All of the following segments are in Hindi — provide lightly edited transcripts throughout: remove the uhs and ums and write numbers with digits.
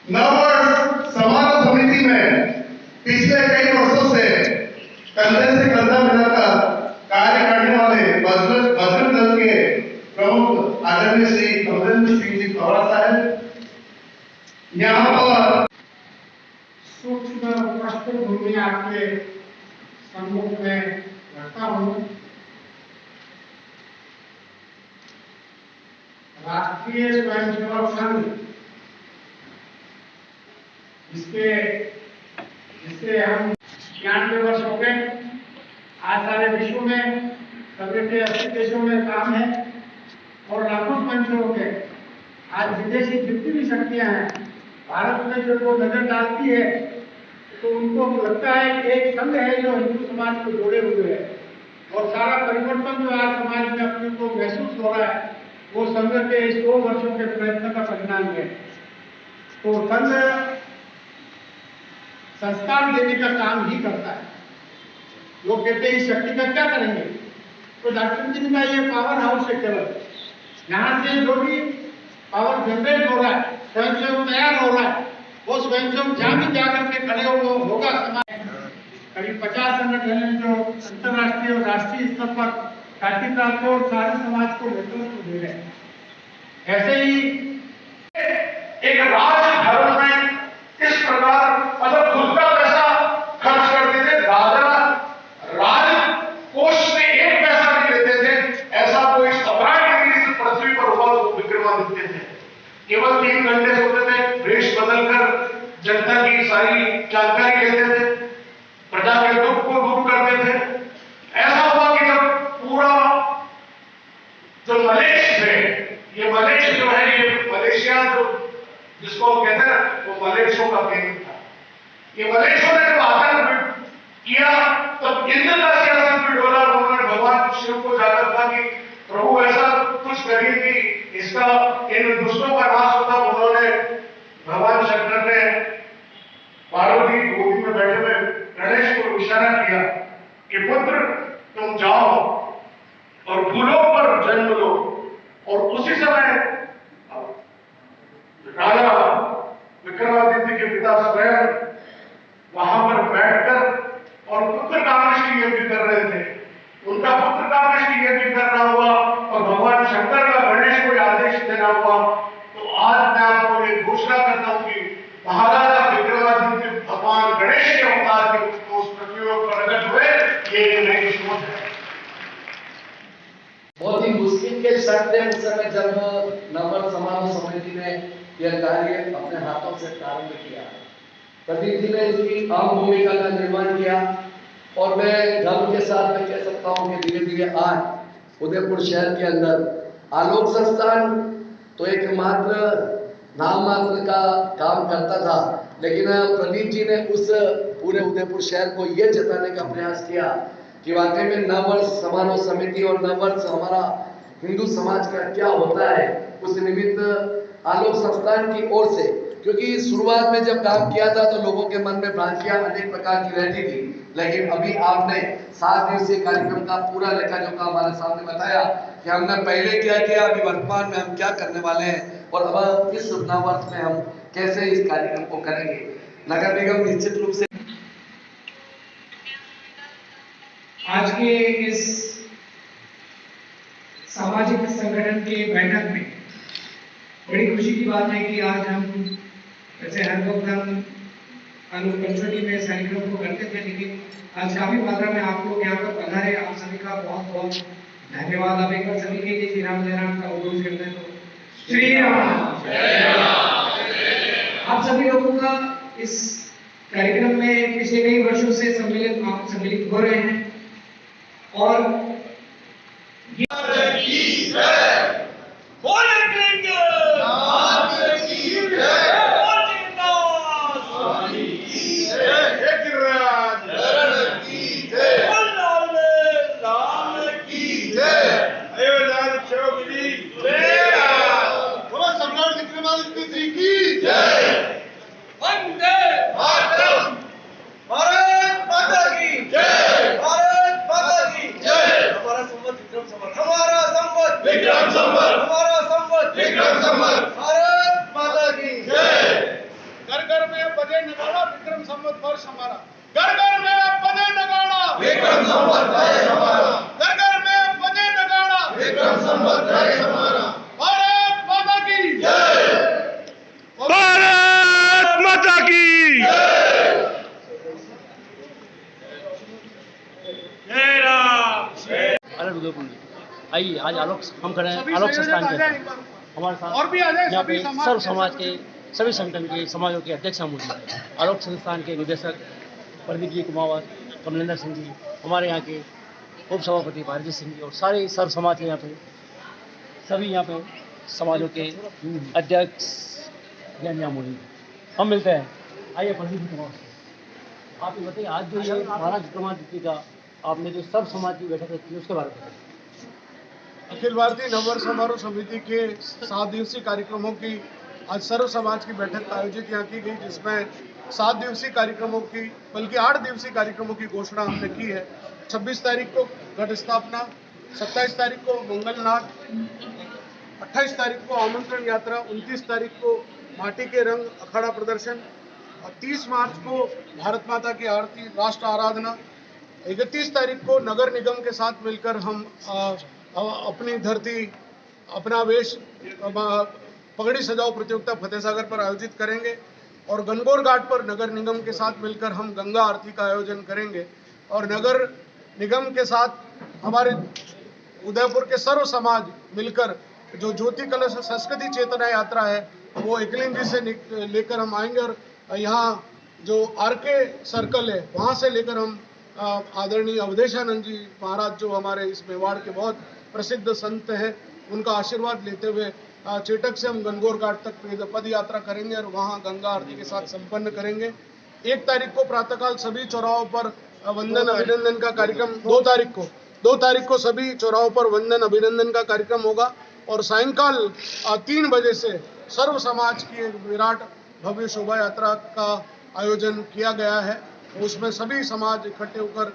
नववर्ष समारोह समिति में पिछले कई वर्षों से कंधे से कंधा मिलाकर कार्य करने वाले बजरंग दल के प्रमुख आदरणीय श्री अमरेंद्र सिंह जी पवार साहब यहाँ पर सूक्ष्म पृष्ठभूमि आपके सम्मुख में रखता हूँ। राष्ट्रीय स्वयंसेवक संघ जिससे हम 96 वर्ष हो गए। आज सारे विश्व में सभी के 80 देशों में काम है और लाखों स्वयंसेवक है। आज विदेशी जितनी भी शक्तियां हैं भारत में जो वो नजर डालती है तो उनको लगता है कि एक संघ है जो हिंदू समाज को जोड़े हुए है और सारा परिवर्तन जो आज समाज में अपने को महसूस हो रहा है वो संघ के 100 वर्षों के प्रयत्न का परिणाम है। तो संघ संस्कार देने का काम ही करता है। लोग कहते हैं इस शक्ति का क्या करेंगे, तो डॉक्टर जी का ये पावर हाउस है। केवल यहाँ से जो भी पावर जनरेट हो रहा है, स्वयंसेवक तैयार हो रहा है, वो स्वयंसेवक जहाँ भी जाकर के खड़े होगा समाज। करीब 50 संगठन हैं जो अंतर्राष्ट्रीय और राष्ट्रीय स्तर पर ख्याति प्राप्त और सारे समाज को नेतृत्व दे रहे हैं। ऐसे ही एक राज धर्म में इस प्रकार मतलब खुद का पैसा खर्च करते थे। राजा राज कोष में एक पैसा नहीं लेते थे। ऐसा कोई सम्राट इस पृथ्वी पर हुआ तो विक्रमादित्य थे। केवल 3 घंटे सोते थे, वेश बदलकर जनता की सारी जानकारी लेते थे, प्रजा के दुख को दूर करते थे। ऐसा हुआ कि जब पूरा जो मलेश थे, ये मलेश जो है ये मलेशिया जो जिसको कहते हैं वो मलेशियों का केंद्र था। ये मलेशियों ने जब आतंक किया तब इंद्र का सियासत भी डोला। उन्होंने भगवान शिव को जाकर कहा कि प्रभु ऐसा कुछ करिए कि इसका इन दुष्टों का नाश होता। उन्होंने भगवान शंकर ने पार्वती गोदी में बैठे हुए गणेश को इशारा किया कि पुत्र तुम जाओ और भूलों पर जन्म लो। और उसी समय राजा विक्रमादित्य के पिता स्वयं वहां पर बैठकर और पुत्र कामेष्टि यज्ञ कर रहे थे। उनका पुत्र कामेष्टि यज्ञ करना हुआ और भगवान शंकर का गणेश को आदेश देना हुआ। तो आज मैं आपको ये घोषणा करता हूं कि महाराजा विक्रमादित्य भगवान गणेश के अवतार के उस पृथ्वी पर प्रकट हुए। ये नई सोच है। बहुत ही मुश्किल के शर्त थे उस समय जब नववर्ष समारोह समिति ने यह कार्य अपने हाथों से प्रारंभ किया। प्रदीप जी ने इसकी अहम भूमिका का निर्माण किया और मैं गर्व के साथ मैं कह सकता हूँ कि धीरे धीरे आज उदयपुर शहर के अंदर आलोक संस्थान तो एक मात्र नाम मात्र का काम करता था, लेकिन प्रदीप जी ने उस पूरे उदयपुर शहर को यह जताने का प्रयास किया कि वाकई में नववर्ष समारोह समिति और नववर्ष हमारा हिंदू समाज का क्या होता है, उस निमित्त आलोक संस्थान की ओर से, क्योंकि शुरुआत में जब काम किया था तो लोगों के मन में भ्रांतियां अनेक प्रकार की रहती थी, लेकिन अभी आपने 7 दिवसीय कार्यक्रम का पूरा लेखा जोखा हमारे सामने बताया कि हमने पहले क्या किया, अभी वर्तमान में हम क्या करने वाले हैं और अब इस नववर्ष में हम कैसे इस कार्यक्रम को करेंगे। नगर निगम निश्चित रूप से आज के इस सामाजिक संगठन के बैठक में बड़ी खुशी की बात है कि आज हम जैसे हर वक्त हम पंचवटी में इस कार्यक्रम को करते थे, लेकिन आज काफी मात्रा में आप लोग यहाँ पर पधारे। आप सभी का बहुत बहुत धन्यवाद। आप एक बार सभी के लिए श्री राम जय राम का उद्घोष करते हैं तो श्री राम जय राम। आप सभी लोगों का इस कार्यक्रम में पिछले कई वर्षों से सम्मिलित हो रहे हैं और आइए आज आलोक हम खड़े हैं आलोक संस्थान के हमारे साथ यहाँ पे सर्व समाज के सभी संगठन के समाजों के अध्यक्ष मौजूद हैं। आलोक संस्थान के निदेशक प्रदीप जी कुमावत, कमलेंद्र सिंह जी, हमारे यहाँ के उप सभापति भारती सिंह जी और सारे सर्व समाज के यहाँ पे सभी यहाँ पे समाजों के अध्यक्ष यहाँ मौजूद हैं। हम मिलते हैं। आइए प्रदीप जी कुमावत से आप ये बताइए, आज जो ये महाराज विक्रमादित्य का आपने जो सर्व समाज की बैठक रखी है उसके बारे में बताइए। अखिल भारतीय नववर्ष समारोह समिति के 7 दिवसीय कार्यक्रमों की आज सर्व समाज की बैठक आयोजित यहाँ की गई, जिसमें 7 दिवसीय कार्यक्रमों की बल्कि 8 दिवसीय कार्यक्रमों की घोषणा हमने की है। 26 तारीख को घट स्थापना, 27 तारीख को मंगलनाथ, 28 तारीख को आमंत्रण यात्रा, 29 तारीख को माटी के रंग अखाड़ा प्रदर्शन और 30 मार्च को भारत माता की आरती राष्ट्र आराधना, 31 तारीख को नगर निगम के साथ मिलकर हम अपनी धरती अपना वेश पगड़ी सजाओ प्रतियोगिता फतेहसागर पर आयोजित करेंगे और गणगौर घाट पर नगर निगम के साथ मिलकर हम गंगा आरती का आयोजन करेंगे और नगर निगम के साथ हमारे उदयपुर के सर्व समाज मिलकर जो ज्योति कलश संस्कृति चेतना यात्रा है वो एकलिंग जी से लेकर हम आएंगे और यहाँ जो आरके सर्कल है वहाँ से लेकर हम आदरणीय अवधेशानंद जी महाराज जो हमारे इस मेवाड़ के बहुत प्रसिद्ध संत हैं उनका आशीर्वाद लेते हुए चेटक से हम गणगौर घाट तक पद यात्रा करेंगे और वहां गंगा आरती के साथ संपन्न करेंगे। 1 तारीख को प्रातःकाल सभी चौराहों पर वंदन अभिनंदन का कार्यक्रम, 2 तारीख को सभी चौराहों पर वंदन अभिनंदन का कार्यक्रम होगा और सायंकाल 3 बजे से सर्व समाज की एक विराट भव्य शोभा यात्रा का आयोजन किया गया है। उसमें सभी समाज इकट्ठे होकर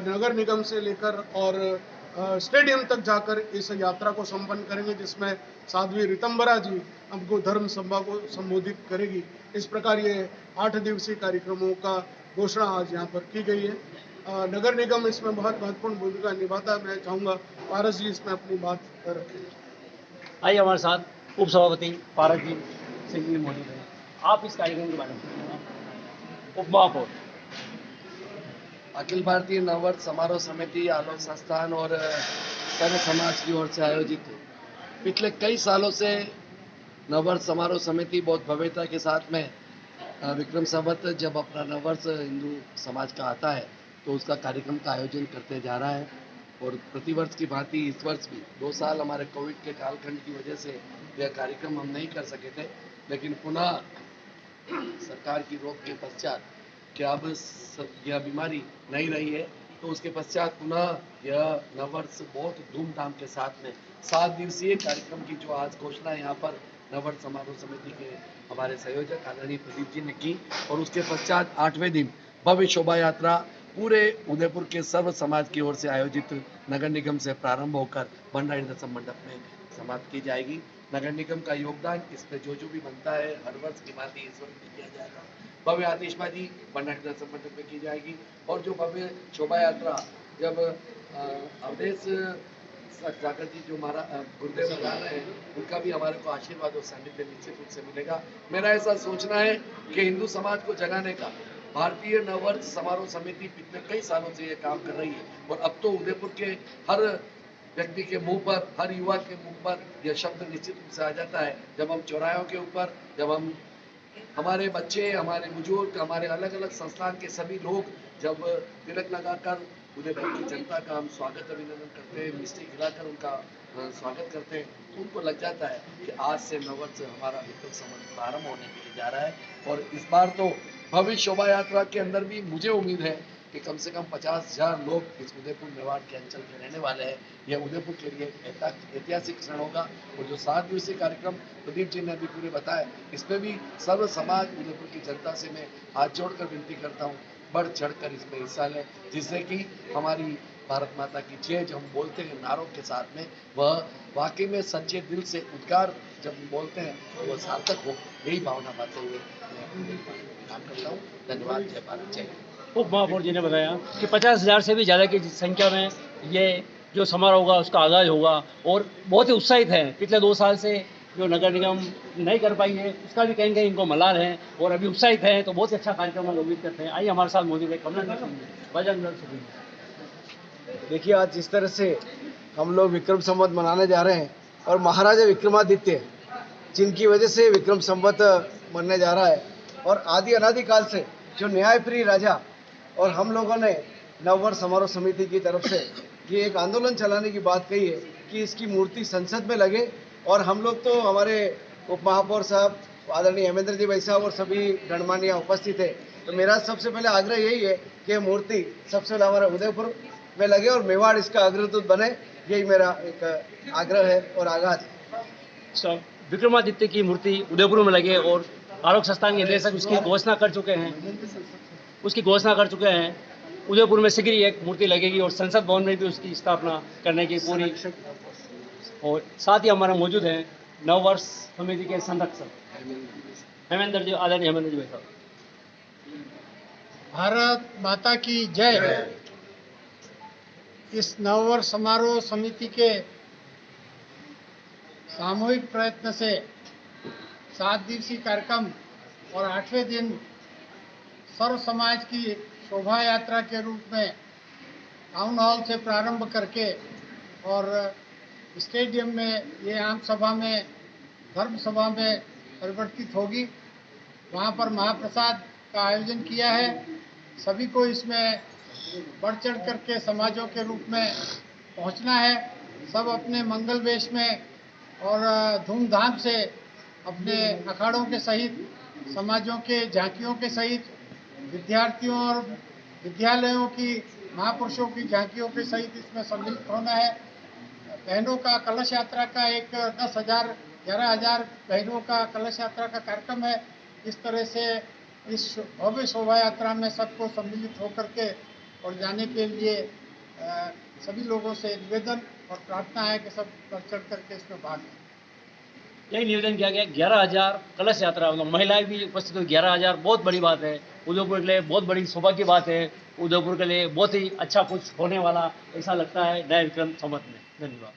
नगर निगम से लेकर और स्टेडियम तक जाकर इस यात्रा को संपन्न करेंगे, जिसमें साध्वी रितंबरा जी हमको धर्म सभा को संबोधित करेगी। इस प्रकार ये 8 दिवसीय कार्यक्रमों का घोषणा आज यहाँ पर की गई है। नगर निगम इसमें बहुत महत्वपूर्ण भूमिका निभाता है। मैं चाहूँगा पारस जी इसमें अपनी बात रखें। आइए हमारे साथ उप सभापति पारस जी सिंह जी मौजूद हैं। आप इस कार्यक्रम के बारे में उपमहापौर। अखिल भारतीय नववर्ष समारोह समिति आलोक संस्थान और सर्व समाज की ओर से आयोजित है। पिछले कई सालों से नववर्ष समारोह समिति बहुत भव्यता के साथ में विक्रम संवत जब अपना नववर्ष हिंदू समाज का आता है तो उसका कार्यक्रम का आयोजन करते जा रहा है और प्रतिवर्ष की भांति इस वर्ष भी 2 साल हमारे कोविड के कालखंड की वजह से यह कार्यक्रम हम नहीं कर सके थे, लेकिन पुनः सरकार की रोक के पश्चात कि अब यह बीमारी नहीं रही है, तो उसके पश्चात पुनः यह नववर्ष बहुत धूमधाम के साथ में 7 दिवसीय कार्यक्रम की जो आज घोषणा यहाँ पर नववर्ष समारोह समिति के हमारे संयोजक आदरणीय प्रदीप जी ने की, और उसके पश्चात 8वें दिन भव्य शोभा यात्रा पूरे उदयपुर के सर्व समाज की ओर से आयोजित नगर निगम से प्रारंभ होकर भंडारी दर्शन मंडप में समाप्त की जाएगी। नगर निगम का योगदान इसमें जो भी बनता है हर वर्ष की भांति इस वर्ष भी किया जाएगा। भव्य आतिशबाजी भंडारी दर्शन मंडप में की जाएगी, और जो भव्य शोभा यात्रा जब अवधेश सागर जी जो हमारा गुरुदेव बता रहे हैं, उनका भी हमारे को आशीर्वाद और सानिध्य निश्चित रूप से मिलेगा। मेरा ऐसा सोचना है कि हिंदू समाज को जगाने का भारतीय नववर्ष समारोह समिति पिछले कई सालों से ये काम कर रही है, और अब तो उदयपुर के हर व्यक्ति के मुंह पर, हर युवा के मुंह पर यह शब्द निश्चित रूप से आ जाता है जब हम चौराहों के ऊपर, जब हम हमारे बच्चे, हमारे बुजुर्ग, हमारे अलग अलग संस्थान के सभी लोग जब तिलक लगाकर उदयपुर की जनता का हम स्वागत अभिनंदन करते हैं, मिष्टी खिलाकर उनका स्वागत करते हैं, तो उनको लग जाता है कि आज से नववर्ष हमारा विक्रम संवत प्रारंभ होने के लिए जा रहा है। और इस बार तो भव्य शोभा यात्रा के अंदर भी मुझे उम्मीद है कि कम से कम 50,000 लोग इस उदयपुर मेवाड़ के अंचल के रहने वाले हैं। यह उदयपुर के लिए ऐतिहासिक क्षण होगा। और जो 7 दिवसीय कार्यक्रम प्रदीप जी ने अभी पूरे बताया, इसमें भी सर्व समाज उदयपुर की जनता से मैं हाथ जोड़कर विनती करता हूँ, बढ़ चढ़कर इसमें हिस्सा लें, जिससे कि हमारी भारत माता की जय जो हम बोलते हैं नारों के साथ में, वह वाकई में सच्चे दिल से उद्गार जब बोलते हैं तो वह सार्थक हो। यही भावना पाते हुए मैं काम करता हूँ। धन्यवाद। जय भारत, जय हिंद। उप महापौर जी ने बताया कि 50,000 से भी ज़्यादा की संख्या में ये जो समारोह होगा उसका आगाज होगा, और बहुत ही उत्साहित हैं। पिछले 2 साल से जो नगर निगम नहीं कर पाई है उसका भी कहीं इनको मलाल है, और अभी उत्साहित हैं, तो बहुत ही अच्छा कार्यक्रम हम उम्मीद करते हैं। आइए हमारे साथ मौजूद है कमला बजरंग दल। देखिए, आज जिस तरह से हम लोग विक्रम संवत मनाने जा रहे हैं, और महाराजा विक्रमादित्य जिनकी वजह से विक्रम संवत मनने जा रहा है, और आदि अनादि काल से जो न्यायप्रिय राजा, और हम लोगों ने नववर्ष समारोह समिति की तरफ से ये एक आंदोलन चलाने की बात कही है कि इसकी मूर्ति संसद में लगे। और हम लोग तो हमारे उप महापौर साहब आदरणीय हेमेंद्र जी भाई साहब और सभी गणमान्य उपस्थित है, तो मेरा सबसे पहले आग्रह यही है कि मूर्ति सबसे पहले हमारे उदयपुर में लगे और मेवाड़ इसका अग्रदूत बने। यही मेरा एक आग्रह है और आगाज है। विक्रमादित्य की मूर्ति उदयपुर में लगे, और आलोक संस्थान के निदेशक उसकी घोषणा कर चुके हैं। उदयपुर में शीघ्र ही एक मूर्ति लगेगी, और संसद भवन में भी उसकी स्थापना करने की पूरी। और साथ ही हमारे मौजूद हैं नववर्ष समिति के संरक्षक हेमेंद्र जी, आदरणीय हेमेंद्र जी भाई साहब। भारत माता की जय। इस नववर्ष समारोह समिति के सामूहिक प्रयत्न से 7 दिवसीय कार्यक्रम और 8वें दिन सर्व समाज की शोभा यात्रा के रूप में टाउन हॉल से प्रारंभ करके और स्टेडियम में ये आम सभा में, धर्म सभा में परिवर्तित होगी। वहाँ पर महाप्रसाद का आयोजन किया है। सभी को इसमें बढ़ चढ़ करके समाजों के रूप में पहुँचना है। सब अपने मंगल वेश में और धूमधाम से अपने अखाड़ों के सहित, समाजों के झांकियों के सहित, विद्यार्थियों और विद्यालयों की, महापुरुषों की झांकियों के सहित इसमें सम्मिलित होना है। बहनों का कलश यात्रा का एक 10,000 11,000 बहनों का कलश यात्रा का कार्यक्रम है। इस तरह से इस भव्य शोभा यात्रा में सबको सम्मिलित होकर के और जाने के लिए सभी लोगों से निवेदन और प्रार्थना है कि सब बढ़ चढ़ करके इसमें भाग लें। यही निवेदन किया गया। 11,000 कलश यात्रा, महिलाएं भी उपस्थित हुई। 11,000 बहुत बड़ी बात है, उदयपुर के लिए बहुत बड़ी सौभाग्य की बात है। उदयपुर के लिए बहुत ही अच्छा कुछ होने वाला ऐसा लगता है नए विक्रम संवत में। धन्यवाद।